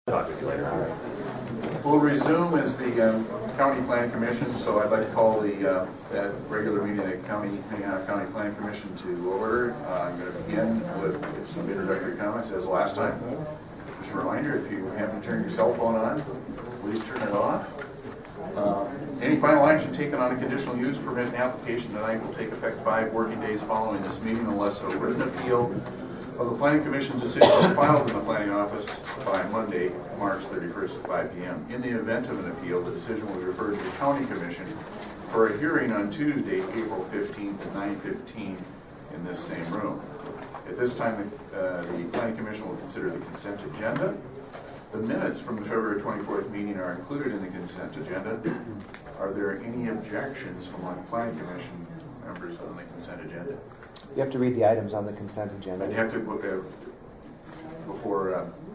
Talk with you later. We'll resume as the County Plan Commission, so I'd like to call that regular meeting of the Minnehaha County Plan Commission to order. I'm going to begin with some introductory comments as last time. Just a reminder, if you haven't turned your cell phone on, please turn it off. Any final action taken on a conditional use permit application tonight will take effect 5 working days following this meeting unless a written appeal of the Planning Commission's decision is filed in the Planning Office by Monday, March 31st at 5 p.m. In the event of an appeal, the decision will be referred to the County Commission for a hearing on Tuesday, April 15th at 9:15 in this same room. At this time, the Planning Commission will consider the consent agenda. The minutes from the February 24th meeting are included in the consent agenda. Are there any objections from our Planning Commission members on the consent agenda? You have to read the items on the consent agenda. I'd have to before.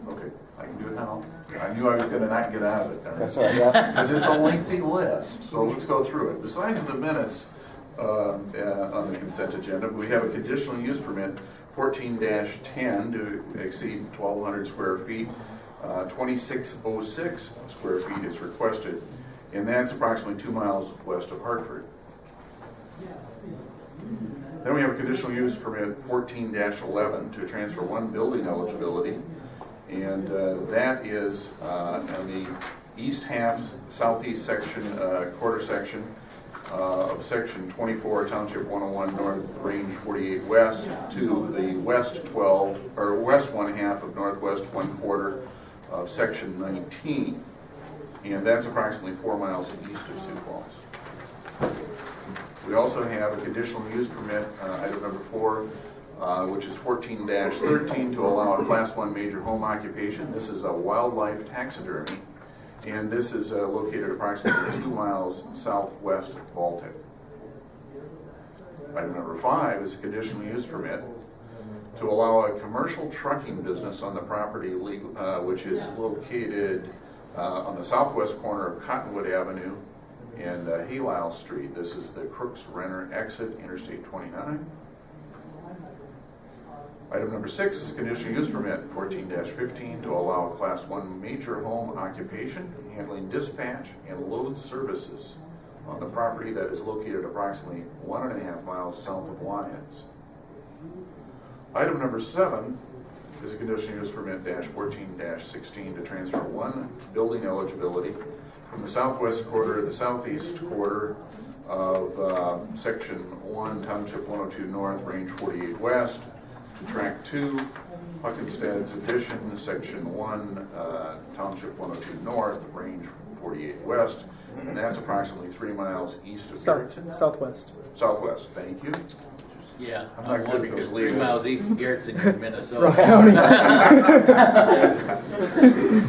Okay, I can do it now. I knew I was going to not get out of it. That's all right. Yeah. Because it's a lengthy list, so let's go through it. Besides the minutes on the consent agenda, we have a conditional use permit 14-10 to exceed 1,200 square feet. 2606 square feet is requested, and that's approximately 2 miles west of Hartford. Then we have a conditional use permit 14-11 to transfer 1 building eligibility, and that is on the east half, southeast section, quarter section of section 24, Township 101 North, Range 48 West, to the west 12 or west 1/2 of Northwest 1/4 of section 19, and that's approximately 4 miles east of Sioux Falls. We also have a conditional use permit, item number 4, which is 14-13 to allow a Class 1 major home occupation. This is a wildlife taxidermy, and this is located approximately 2 miles southwest of Baltic. Item number 5 is a conditional use permit to allow a commercial trucking business on the property, which is located on the southwest corner of Cottonwood Avenue and Halile Street. This is the Crooks Renner exit, Interstate 29. Item number 6 is a conditional use permit 14-15 to allow a Class 1 major home occupation handling dispatch and load services on the property that is located approximately 1.5 miles south of Lyons. Item number 7 is a conditional use permit -14-16 to transfer 1 building eligibility from the southwest quarter to the southeast quarter of section 1, Township 102 North, Range 48 West, to track 2, Huckenstad's addition, section 1, Township 102 North, Range 48 West, and that's approximately 3 miles east of Garrettson. Southwest. Southwest, thank you. Yeah, I'm I'm not good wondering at because those 3 leads. miles east of Garrettson, you're in Minnesota.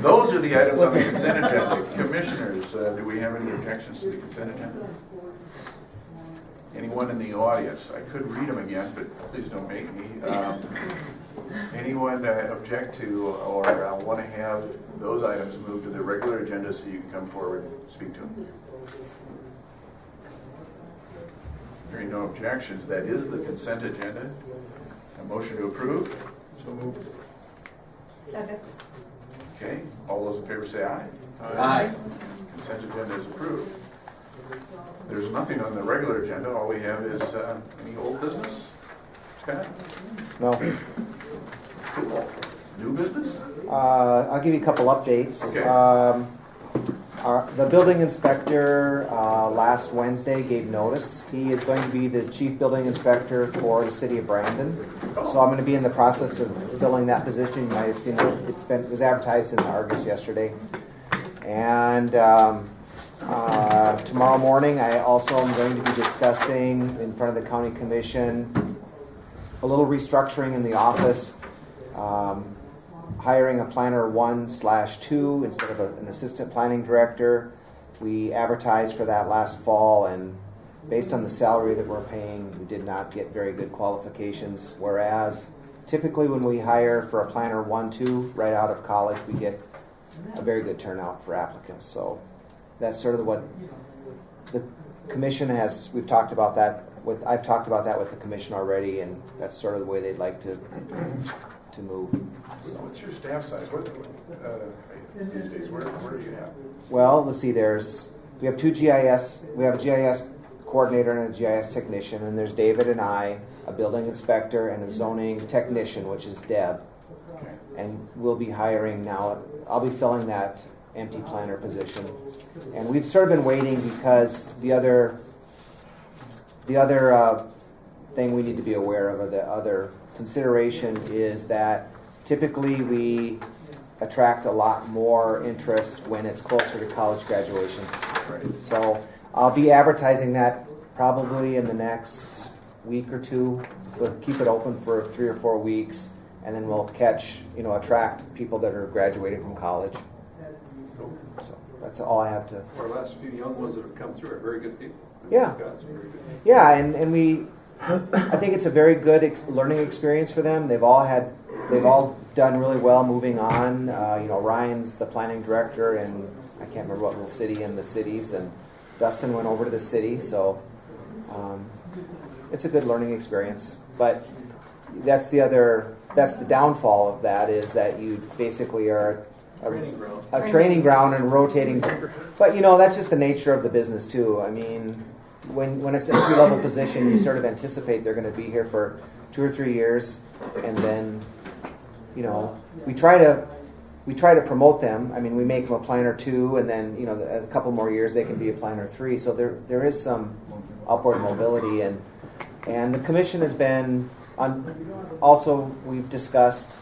Those are the items on the consent agenda. Commissioners, do we have any objections to the consent agenda? Anyone in the audience? I could read them again, but please don't make me. Anyone object to or want to have those items moved to the regular agenda so you can come forward and speak to them? Hearing no objections, that is the consent agenda. A motion to approve? So moved. Second. Okay, all those in favor say aye. Aye. Consent agenda is approved. There's nothing on the regular agenda. All we have is any old business. Scott? No. Cool. New business? I'll give you a couple updates. Okay. The building inspector last Wednesday gave notice. He is going to be the chief building inspector for the city of Brandon. So I'm going to be in the process of filling that position. You might have seen it. It was advertised in the Argus yesterday. And tomorrow morning, I also am going to be discussing in front of the county commission a little restructuring in the office. Hiring a planner 1/2 instead of an assistant planning director. We advertised for that last fall, and based on the salary that we're paying, we did not get very good qualifications. Whereas typically when we hire for a planner 1/2 right out of college, we get a very good turnout for applicants. So that's sort of what the commission has. We've talked about that. I've talked about that with the commission already, and that's sort of the way they'd like to move. So what's your staff size? What these days? Where do you have? Well, let's see, we have two GIS, we have a GIS coordinator and a GIS technician, and there's David and I, a building inspector and a zoning technician, which is Deb. Okay. And we'll be hiring now, I'll be filling that empty planner position. And we've sort of been waiting because the other thing we need to be aware of, or the other consideration, is that typically we attract a lot more interest when it's closer to college graduation. Right. So I'll be advertising that probably in the next week or two. We'll keep it open for 3 or 4 weeks, and then we'll attract people that are graduating from college. Cool. So that's all I have to. Our last few young ones that have come through are very good people. Yeah. Guys, very good. Yeah, and we, I think it's a very good learning experience for them. They've all done really well moving on. Ryan's the planning director, and I can't remember what little city in the cities, and Dustin went over to the city, so it's a good learning experience. But that's the downfall of that, is that you basically are a training ground and rotating. But that's just the nature of the business too. I mean, when it's an entry-level position, you sort of anticipate they're going to be here for 2 or 3 years, and then we try to promote them. I mean, we make them a planner 2, and then a couple more years they can be a planner 3. So there is some upward mobility, and the commission has been on. Also, we've discussed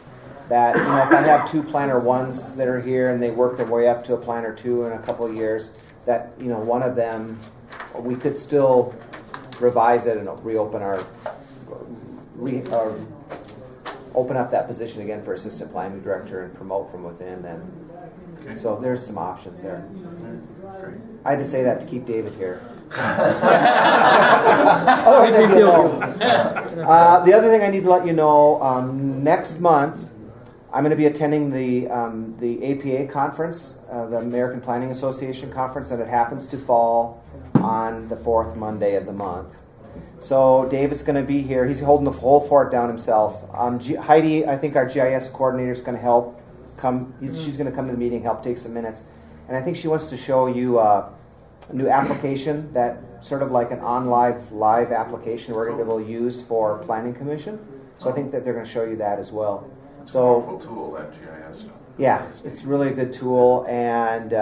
that if I have 2 planner 1s that are here and they work their way up to a planner 2 in a couple of years, that one of them, we could still revise it and reopen open up that position again for assistant planning director and promote from within then. Okay. So there's some options there. Great. I had to say that to keep David here. Otherwise I'd be alone. The other thing I need to let you know, next month I'm going to be attending the APA conference, the American Planning Association conference, and it happens to fall on the 4th Monday of the month. So David's going to be here. He's holding the whole fort down himself. Heidi, I think our GIS coordinator, is going to help come. She's going to come to the meeting, help take some minutes. And I think she wants to show you a new application, that sort of like an live application we're going to be able to use for Planning Commission. So I think that they're going to show you that as well. It's a powerful tool, that GIS stuff. Yeah, it's really a good tool. And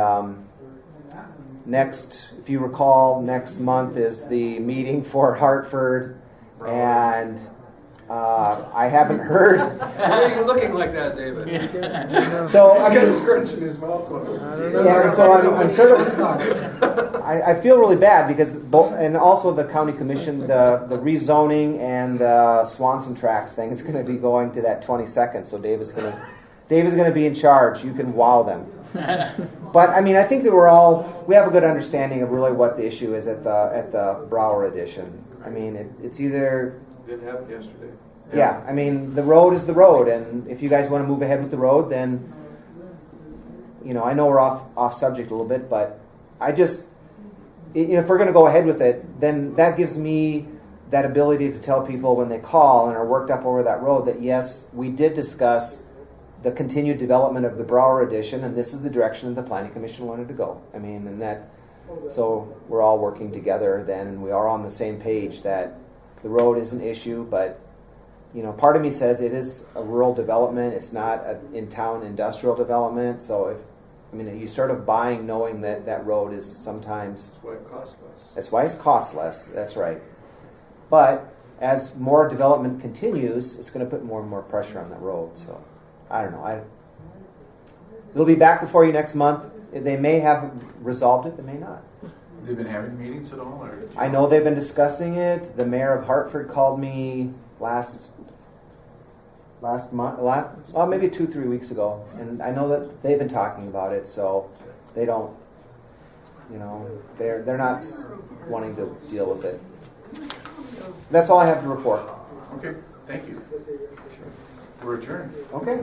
if you recall, next month is the meeting for Hartford, and I haven't heard. Why are you looking like that, David? So He's got a scrunch in his mouth going. yeah, so I'm sort of. I feel really bad because and also the county commission, the rezoning and the Swanson Tracks thing is going to be going to that 22nd. So David's going to be in charge. You can wow them. But I mean, I think that we have a good understanding of really what the issue is at the Brower edition. I mean, it's either. Didn't happen yesterday. Yeah, I mean, the road is the road, and if you guys want to move ahead with the road, then I know we're off subject a little bit, but I just if we're going to go ahead with it, then that gives me that ability to tell people when they call and are worked up over that road that yes, we did discuss the continued development of the Brower edition, and this is the direction that the Planning Commission wanted to go. I mean, so we're all working together then, and we are on the same page that the road is an issue, but part of me says it is a rural development. It's not an in-town industrial development. So you sort of buying knowing that road is sometimes. That's why it costs less. That's why it costs less. That's right. But as more development continues, it's going to put more and more pressure on that road. So I don't know. It'll be back before you next month. They may have resolved it. They may not. They've been having meetings at all? Or I know they've been discussing it. The mayor of Hartford called me last month, maybe 2-3 weeks ago, and I know that they've been talking about it. So they don't, they're not wanting to deal with it. That's all I have to report. Okay, thank you. We're adjourned. Okay.